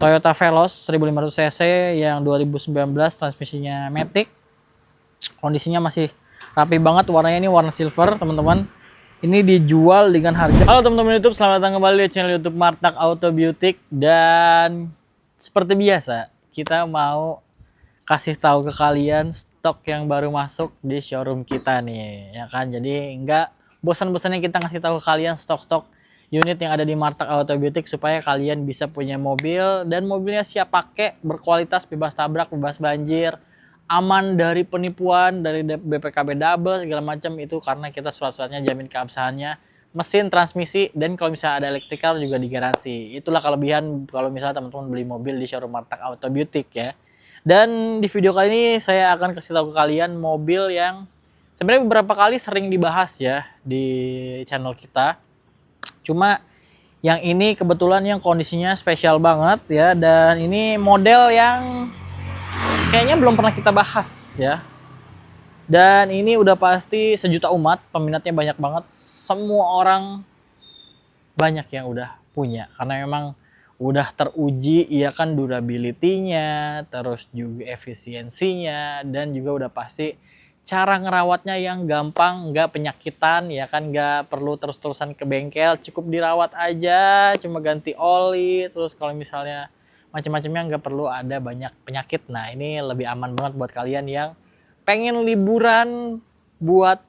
Toyota Veloz 1500 cc yang 2019, transmisinya matic. Kondisinya masih rapi banget, warnanya ini warna silver, teman-teman. Ini dijual dengan harga. Halo teman-teman YouTube, selamat datang kembali di channel YouTube Martak Auto Beauty. Dan seperti biasa, kita mau kasih tahu ke kalian stok yang baru masuk di showroom kita nih, ya kan. Jadi nggak bosan-bosannya kita ngasih tahu ke kalian stok-stok unit yang ada di Martak Auto Beauty supaya kalian bisa punya mobil dan mobilnya siap pakai, berkualitas, bebas tabrak, bebas banjir, aman dari penipuan, dari BPKB double segala macam. Itu karena kita surat-suratnya jamin keabsahannya, mesin, transmisi, dan kalau misalnya ada elektrikal juga digaransi. Itulah kelebihan kalau misalnya teman-teman beli mobil di showroom Martak Auto Beauty ya. Dan di video kali ini saya akan kasih tahu ke kalian mobil yang sebenarnya beberapa kali sering dibahas ya di channel kita. Cuma yang ini kebetulan yang kondisinya spesial banget ya, dan ini model yang kayaknya belum pernah kita bahas ya. Dan ini udah pasti sejuta umat, peminatnya banyak banget. Semua orang banyak yang udah punya karena memang udah teruji ya kan, durability-nya, terus juga efisiensinya, dan juga udah pasti cara ngerawatnya yang gampang, nggak penyakitan ya kan, nggak perlu terus-terusan ke bengkel, cukup dirawat aja, cuma ganti oli, terus kalau misalnya macam-macamnya nggak perlu ada banyak penyakit. Nah ini lebih aman banget buat kalian yang pengen liburan buat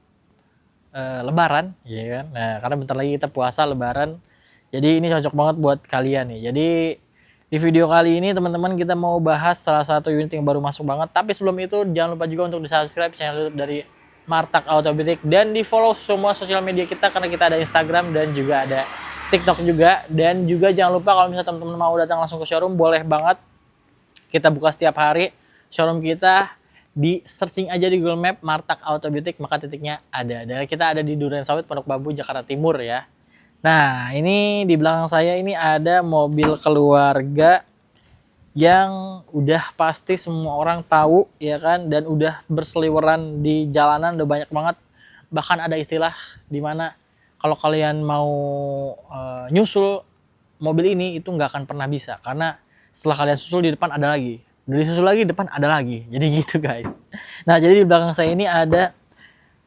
lebaran ya kan. Nah karena bentar lagi kita puasa lebaran, jadi ini cocok banget buat kalian nih. Jadi di video kali ini teman-teman kita mau bahas salah satu unit yang baru masuk banget. Tapi sebelum itu jangan lupa juga untuk di subscribe channel YouTube dari Martak Auto Beauty dan di follow semua sosial media kita, karena kita ada Instagram dan juga ada TikTok juga. Dan juga jangan lupa kalau misalnya teman-teman mau datang langsung ke showroom, boleh banget. Kita buka setiap hari. Showroom kita di searching aja di Google Map Martak Auto Beauty, maka titiknya ada. Dan kita ada di Durensawit, Pondok Bambu, Jakarta Timur ya. Nah ini di belakang saya ini ada mobil keluarga yang udah pasti semua orang tahu ya kan, dan udah berseliweran di jalanan udah banyak banget. Bahkan ada istilah dimana kalau kalian mau nyusul mobil ini itu nggak akan pernah bisa, karena setelah kalian susul di depan ada lagi, dari susul lagi depan ada lagi, jadi gitu guys. Nah jadi di belakang saya ini ada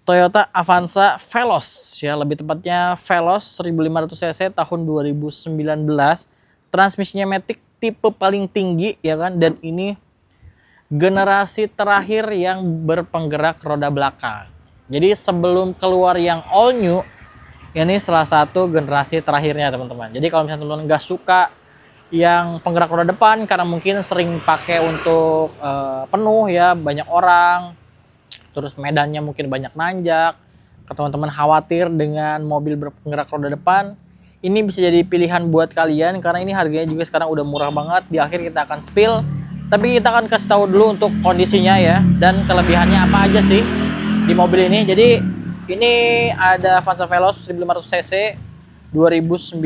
Toyota Avanza Veloz ya, lebih tepatnya Veloz 1500 cc tahun 2019, transmisinya matic, tipe paling tinggi ya kan, dan ini generasi terakhir yang berpenggerak roda belakang. Jadi sebelum keluar yang all new, ini salah satu generasi terakhirnya teman-teman. Jadi kalau misalnya teman-teman nggak suka yang penggerak roda depan karena mungkin sering pakai untuk penuh ya, banyak orang, terus medannya mungkin banyak nanjak, teman-teman khawatir dengan mobil berpenggerak roda depan, ini bisa jadi pilihan buat kalian karena ini harganya juga sekarang udah murah banget. Di akhir kita akan spill, tapi kita akan kasih tahu dulu untuk kondisinya ya, dan kelebihannya apa aja sih di mobil ini. Jadi ini ada Avanza Veloz 1500 cc 2019,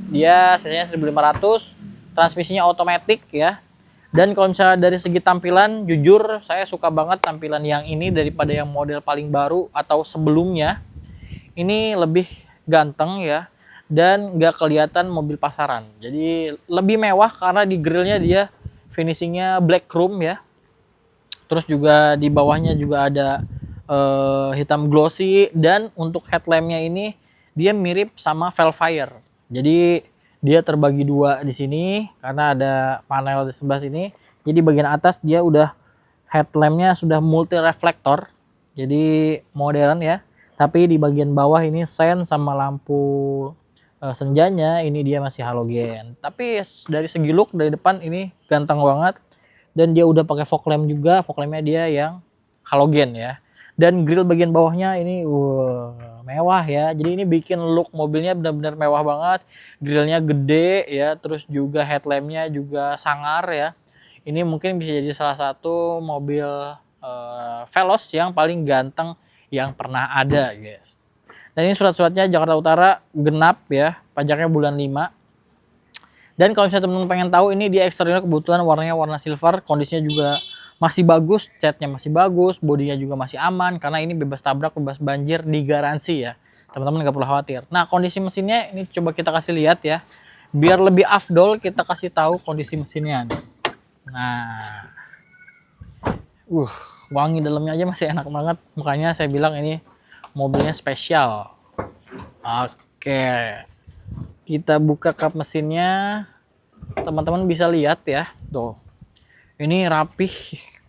dia cc-nya 1500, transmisinya otomatis ya. Dan kalau misalnya dari segi tampilan, jujur saya suka banget tampilan yang ini daripada yang model paling baru atau sebelumnya. Ini lebih ganteng ya, dan nggak kelihatan mobil pasaran. Jadi lebih mewah karena di grillnya dia finishingnya black chrome ya. Terus juga di bawahnya juga ada hitam glossy, dan untuk headlampnya ini dia mirip sama Velfire. Jadi dia terbagi dua di sini karena ada panel di sebelah sini. Jadi bagian atas dia udah headlampnya sudah multi reflektor, jadi modern ya. Tapi di bagian bawah ini sen sama lampu senjanya ini dia masih halogen. Tapi dari segi look dari depan ini ganteng banget, dan dia udah pakai fog lamp juga. Fog lampnya dia yang halogen ya. Dan grill bagian bawahnya ini mewah ya. Jadi ini bikin look mobilnya benar-benar mewah banget. Grillnya gede ya, terus juga headlampnya juga sangar ya. Ini mungkin bisa jadi salah satu mobil Veloz yang paling ganteng yang pernah ada guys. Dan ini surat-suratnya Jakarta Utara genap ya, pajaknya bulan 5. Dan kalau misalnya teman-teman pengen tahu, ini dia eksteriornya kebetulan warnanya warna silver, kondisinya juga masih bagus, catnya masih bagus, bodinya juga masih aman karena ini bebas tabrak, bebas banjir, digaransi ya. Teman-teman nggak perlu khawatir. Nah kondisi mesinnya ini coba kita kasih lihat ya. Biar lebih afdol kita kasih tahu kondisi mesinnya. Nah, wangi dalamnya aja masih enak banget. Makanya saya bilang ini mobilnya spesial. Oke, kita buka kap mesinnya. Teman-teman bisa lihat ya, tuh. Ini rapih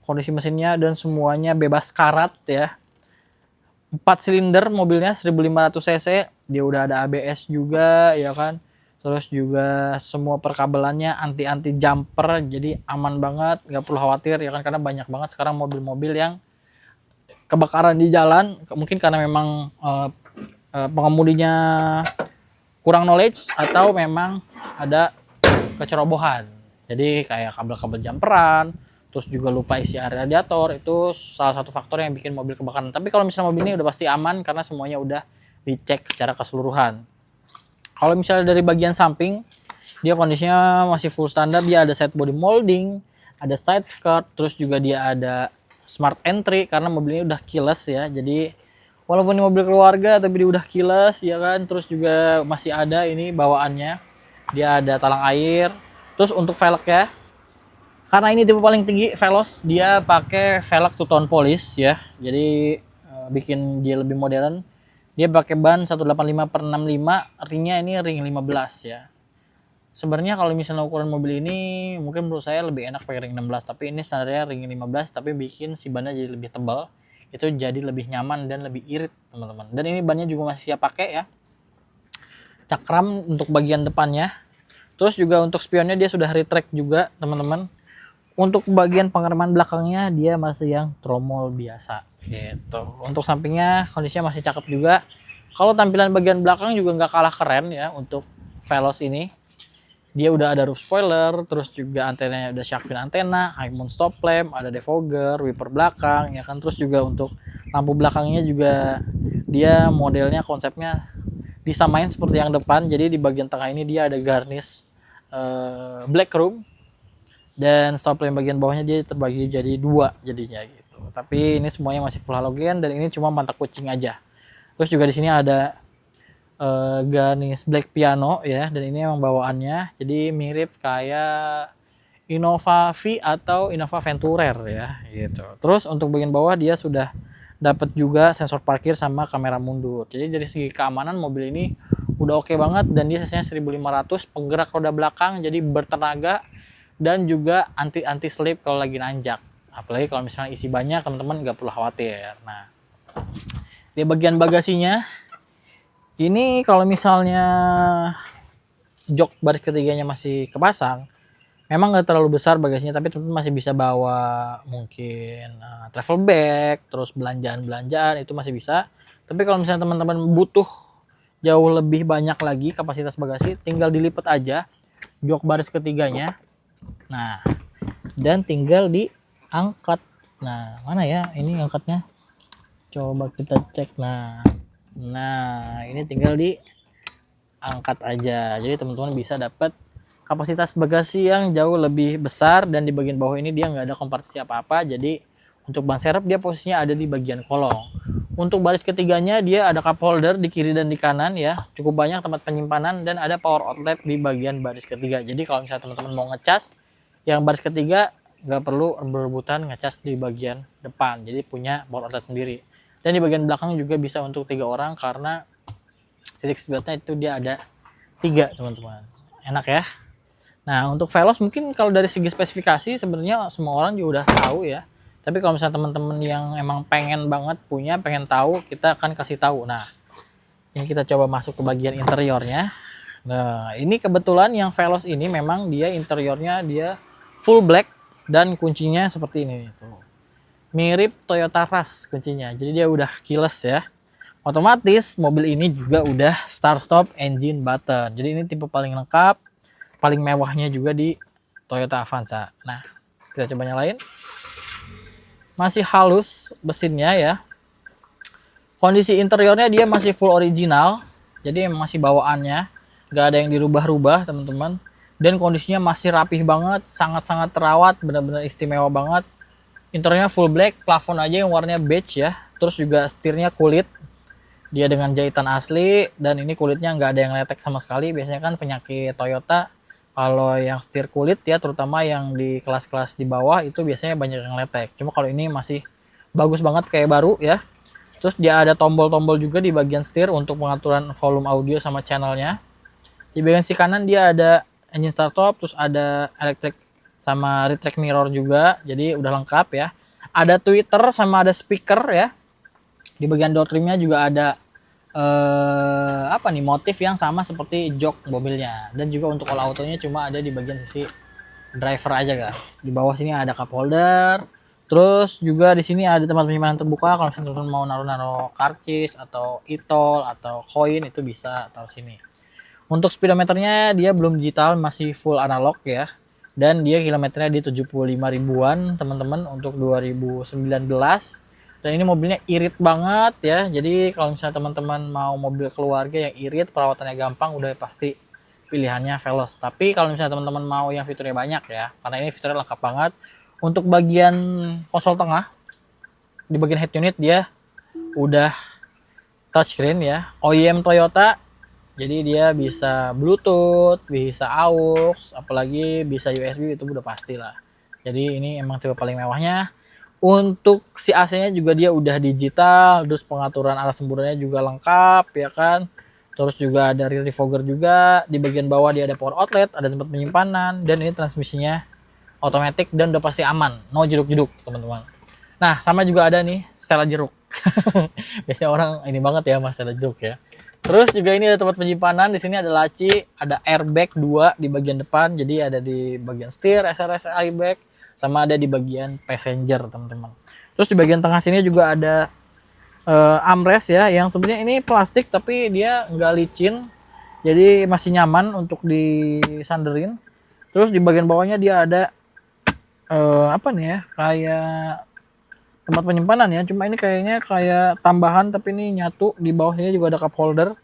kondisi mesinnya dan semuanya bebas karat ya. 4 silinder mobilnya 1500 cc, dia udah ada ABS juga ya kan. Terus juga semua perkabelannya anti jumper, jadi aman banget, nggak perlu khawatir ya kan, karena banyak banget sekarang mobil-mobil yang kebakaran di jalan, mungkin karena memang pengemudinya kurang knowledge atau memang ada kecerobohan. Jadi kayak kabel-kabel jumperan, terus juga lupa isi area radiator, itu salah satu faktor yang bikin mobil kebakaran. Tapi kalau misalnya mobil ini udah pasti aman karena semuanya udah dicek secara keseluruhan. Kalau misalnya dari bagian samping, dia kondisinya masih full standar. Dia ada side body molding, ada side skirt, terus juga dia ada smart entry karena mobil ini udah keyless ya. Jadi walaupun ini mobil keluarga tapi dia udah keyless ya kan. Terus juga masih ada ini bawaannya. Dia ada talang air. Terus untuk velg ya, karena ini tipe paling tinggi Veloz, dia pakai velg two tone polish ya. Jadi bikin dia lebih modern. Dia pakai ban 185/65, ringnya ini ring 15 ya. Sebenarnya kalau misalnya ukuran mobil ini mungkin menurut saya lebih enak pakai ring 16, tapi ini standarnya ring 15 tapi bikin si bannya jadi lebih tebal. Itu jadi lebih nyaman dan lebih irit, teman-teman. Dan ini bannya juga masih siap pakai ya. Cakram untuk bagian depannya. Terus juga untuk spionnya dia sudah retract juga, teman-teman. Untuk bagian pengereman belakangnya dia masih yang tromol biasa gitu. Untuk sampingnya kondisinya masih cakep juga. Kalau tampilan bagian belakang juga nggak kalah keren ya untuk Veloz ini. Dia udah ada roof spoiler, terus juga antenanya udah shark fin antena, high mount stop lamp, ada defogger, wiper belakang ya kan. Terus juga untuk lampu belakangnya juga dia modelnya konsepnya disamain seperti yang depan. Jadi di bagian tengah ini dia ada garnish black chrome. Dan stop lamp bagian bawahnya dia terbagi jadi 2 jadinya gitu. Tapi ini semuanya masih full halogen dan ini cuma manta kucing aja. Terus juga di sini ada garnish black piano ya, dan ini emang bawaannya jadi mirip kayak Innova V atau Innova Venturer ya gitu. Terus untuk bagian bawah dia sudah dapat juga sensor parkir sama kamera mundur. Jadi dari segi keamanan mobil ini udah oke banget, dan dia cc-nya 1500, penggerak roda belakang jadi bertenaga dan juga anti slip kalau lagi nanjak. Apalagi kalau misalnya isi banyak, teman-teman nggak perlu khawatir. Nah, di bagian bagasinya ini kalau misalnya jok baris ketiganya masih kepasang, memang nggak terlalu besar bagasinya, tapi teman-teman masih bisa bawa mungkin travel bag, terus belanjaan itu masih bisa. Tapi kalau misalnya teman-teman butuh jauh lebih banyak lagi kapasitas bagasi, tinggal dilipat aja jok baris ketiganya. Nah, dan tinggal diangkat. Nah, mana ya ini angkatnya? Coba kita cek. Nah, ini tinggal diangkat aja. Jadi teman-teman bisa dapat kapasitas bagasi yang jauh lebih besar, dan di bagian bawah ini dia nggak ada kompartisi apa-apa. Jadi untuk ban serep dia posisinya ada di bagian kolong. Untuk baris ketiganya dia ada cup holder di kiri dan di kanan ya. Cukup banyak tempat penyimpanan, dan ada power outlet di bagian baris ketiga. Jadi kalau misalnya teman-teman mau ngecas yang baris ketiga, nggak perlu berebutan ngecas di bagian depan. Jadi punya power outlet sendiri. Dan di bagian belakang juga bisa untuk 3 orang karena titik seatbeltnya itu dia ada 3, teman-teman. Enak ya. Nah, untuk Veloz mungkin kalau dari segi spesifikasi sebenarnya semua orang juga udah tahu ya. Tapi kalau misalnya teman-teman yang emang pengen banget punya, pengen tahu, kita akan kasih tahu. Nah, ini kita coba masuk ke bagian interiornya. Nah, ini kebetulan yang Veloz ini memang dia interiornya dia full black, dan kuncinya seperti ini tuh. Mirip Toyota Rush kuncinya. Jadi dia udah keyless ya. Otomatis mobil ini juga udah start stop engine button. Jadi ini tipe paling lengkap, paling mewahnya juga di Toyota Avanza. Nah, kita coba nyalain. Masih halus mesinnya ya. Kondisi interiornya dia masih full original. Jadi masih bawaannya, nggak ada yang dirubah-rubah, teman-teman. Dan kondisinya masih rapih banget, sangat-sangat terawat, benar-benar istimewa banget. Interiornya full black, plafon aja yang warnanya beige ya. Terus juga setirnya kulit. Dia dengan jahitan asli dan ini kulitnya nggak ada yang letek sama sekali. Biasanya kan penyakit Toyota kalau yang setir kulit ya, terutama yang di kelas-kelas di bawah itu biasanya banyak yang letek. Cuma kalau ini masih bagus banget kayak baru ya. Terus dia ada tombol-tombol juga di bagian setir untuk pengaturan volume audio sama channelnya. Di bagian sisi kanan dia ada engine start stop, terus ada electric sama retract mirror juga. Jadi udah lengkap ya. Ada tweeter sama ada speaker ya. Di bagian door trimnya juga ada motif yang sama seperti jok mobilnya, dan juga untuk all autonya cuma ada di bagian sisi driver aja guys. Di bawah sini ada cup holder, terus juga di sini ada tempat penyimpanan terbuka kalau misalnya teman mau naruh karcis atau e-tol atau koin itu bisa taruh sini. Untuk speedometernya dia belum digital, masih full analog ya, dan dia kilometernya di 75 ribuan teman-teman untuk 2019. Dan ini mobilnya irit banget ya. Jadi kalau misalnya teman-teman mau mobil keluarga yang irit, perawatannya gampang, udah pasti pilihannya Veloz. Tapi kalau misalnya teman-teman mau yang fiturnya banyak ya, karena ini fiturnya lengkap banget. Untuk bagian konsol tengah, di bagian head unit dia udah touchscreen ya, OEM Toyota. Jadi dia bisa Bluetooth, bisa AUX, apalagi bisa USB, itu udah pasti lah. Jadi ini emang tipe paling mewahnya. Untuk si AC-nya juga dia udah digital, terus pengaturan arah semburannya juga lengkap ya kan. Terus juga ada rear defogger juga. Di bagian bawah dia ada power outlet, ada tempat penyimpanan, dan ini transmisinya otomatis dan udah pasti aman, no jeruk-jeruk teman-teman. Nah, sama juga ada nih setelan jeruk. Biasanya orang ini banget ya mas setelan jeruk ya. Terus juga ini ada tempat penyimpanan, di sini ada laci, ada airbag 2 di bagian depan, jadi ada di bagian setir, SRS airbag, sama ada di bagian passenger teman-teman. Terus di bagian tengah sini juga ada armrest ya, yang sebenarnya ini plastik tapi dia nggak licin, jadi masih nyaman untuk disanderin. Terus di bagian bawahnya dia ada kayak tempat penyimpanan ya, cuma ini kayaknya kayak tambahan, tapi ini nyatu. Di bawah sini juga ada cup holder.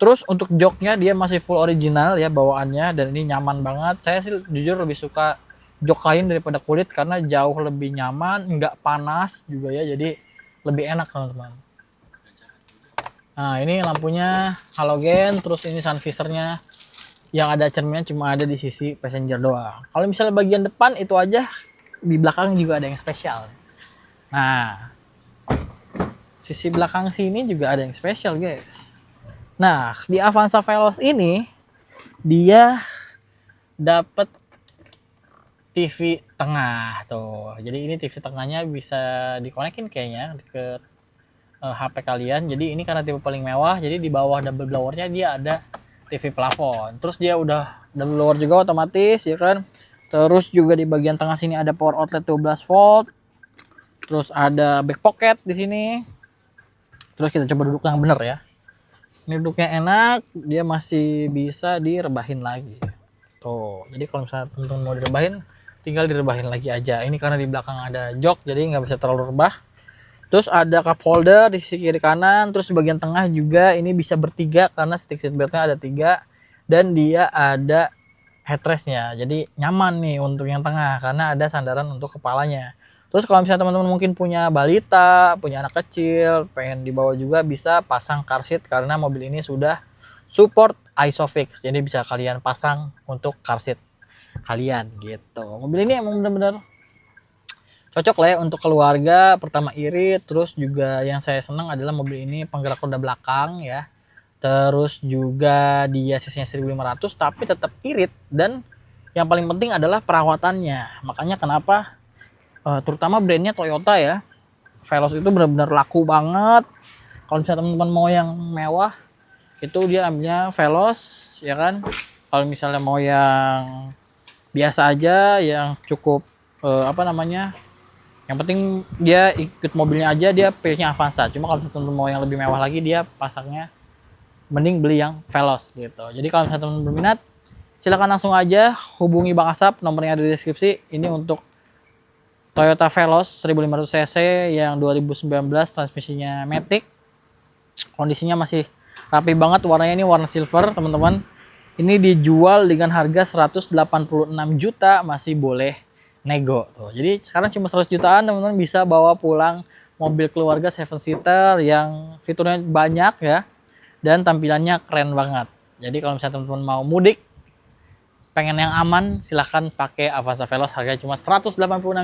Terus untuk joknya dia masih full original ya bawaannya, dan ini nyaman banget. Saya sih jujur lebih suka jok kain daripada kulit karena jauh lebih nyaman, nggak panas juga ya, jadi lebih enak teman-teman. Nah ini lampunya halogen, terus ini sun visornya yang ada cerminnya cuma ada di sisi passenger doang. Kalau misalnya bagian depan itu aja, di belakang juga ada yang spesial. Nah sisi belakang sini juga ada yang spesial guys. Nah di Avanza Veloz ini dia dapat TV tengah tuh. Jadi ini TV tengahnya bisa dikonekin kayaknya ke HP kalian. Jadi ini karena tipe paling mewah, jadi di bawah double blowernya dia ada TV plafon. Terus dia udah double blower juga otomatis ya kan. Terus juga di bagian tengah sini ada power outlet 12 volt. Terus ada back pocket di sini. Terus kita coba duduk yang bener ya. Ini duduknya enak, dia masih bisa direbahin lagi. Tuh. Jadi kalau misalnya teman-teman mau direbahin, tinggal direbahin lagi aja. Ini karena di belakang ada jok, jadi nggak bisa terlalu rebah. Terus ada cup holder di sisi kiri kanan. Terus di bagian tengah juga ini bisa bertiga karena stick seat beltnya ada 3, dan dia ada headrestnya. Jadi nyaman nih untuk yang tengah karena ada sandaran untuk kepalanya. Terus kalau misalnya teman-teman mungkin punya balita, punya anak kecil, pengen dibawa juga, bisa pasang car seat karena mobil ini sudah support ISOFIX. Jadi bisa kalian pasang untuk car seat kalian gitu. Mobil ini emang bener-bener cocok lah ya untuk keluarga. Pertama irit, terus juga yang saya senang adalah mobil ini penggerak roda belakang ya. Terus juga dia cc-nya 1500 tapi tetap irit, dan yang paling penting adalah perawatannya. Makanya kenapa terutama brandnya Toyota ya, Veloz itu benar-benar laku banget. Kalau misalnya teman-teman mau yang mewah itu dia ambilnya Veloz ya kan. Kalau misalnya mau yang biasa aja yang cukup yang penting dia ikut mobilnya aja, dia pilihnya Avanza. Cuma kalau teman-teman mau yang lebih mewah lagi, dia pasangnya mending beli yang Veloz gitu. Jadi kalau misalnya teman-teman berminat, silakan langsung aja hubungi Bang Asap, nomornya ada di deskripsi. Ini untuk Toyota Veloz 1500 cc yang 2019, transmisinya matic. Kondisinya masih rapi banget, warnanya ini warna silver teman-teman. Ini dijual dengan harga 186 juta, masih boleh nego tuh. Jadi sekarang cuma 100 jutaan teman-teman bisa bawa pulang mobil keluarga 7 seater yang fiturnya banyak ya, dan tampilannya keren banget. Jadi kalau misalnya teman-teman mau mudik, pengen yang aman, silahkan pakai Avanza Veloz. Harganya cuma 186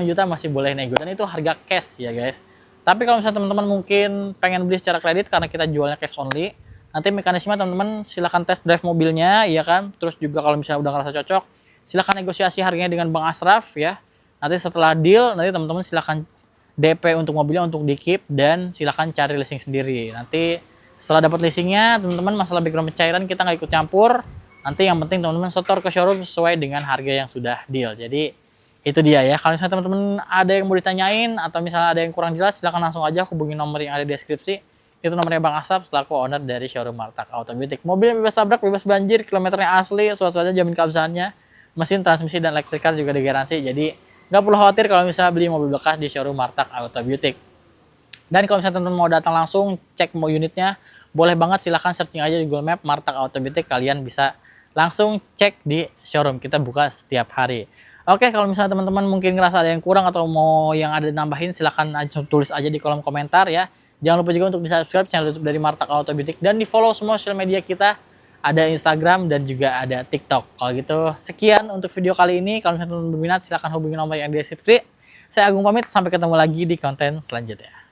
juta, masih boleh nego. Dan itu harga cash ya guys. Tapi kalau misalnya teman-teman mungkin pengen beli secara kredit, karena kita jualnya cash only, nanti mekanisme teman-teman silahkan test drive mobilnya, ya kan. Terus juga kalau misalnya udah ngerasa cocok, silahkan negosiasi harganya dengan Bang Asraf ya. Nanti setelah deal, nanti teman-teman silahkan DP untuk mobilnya untuk di keep, dan silahkan cari leasing sendiri. Nanti setelah dapat leasingnya, teman-teman masalah background pencairan kita nggak ikut campur. Nanti yang penting teman-teman setor ke showroom sesuai dengan harga yang sudah deal. Jadi itu dia ya. Kalau misalnya teman-teman ada yang mau ditanyain atau misalnya ada yang kurang jelas, silahkan langsung aja hubungi nomor yang ada di deskripsi. Itu nomornya Bang Asraf selaku owner dari showroom Martak Auto Beauty. Mobilnya bebas tabrak, bebas banjir, kilometernya asli, suatu-suatu jamin keabsahannya. Mesin, transmisi, dan elektrikal juga digaransi. Jadi nggak perlu khawatir kalau misalnya beli mobil bekas di showroom Martak Auto Beauty. Dan kalau misalnya teman-teman mau datang langsung cek mau unitnya, boleh banget, silahkan searching aja di Google Map Martak Auto Beauty. Kalian bisa langsung cek di showroom, kita buka setiap hari. Oke, kalau misalnya teman-teman mungkin ngerasa ada yang kurang atau mau yang ada nambahin, silahkan tulis aja di kolom komentar ya. Jangan lupa juga untuk di subscribe channel YouTube dari Martak Auto Beauty, dan di follow semua sosial media kita, ada Instagram dan juga ada TikTok. Kalau gitu sekian untuk video kali ini. Kalau misalnya teman-teman berminat, silahkan hubungi nomor yang di deskripsi. Saya Agung pamit, sampai ketemu lagi di konten selanjutnya.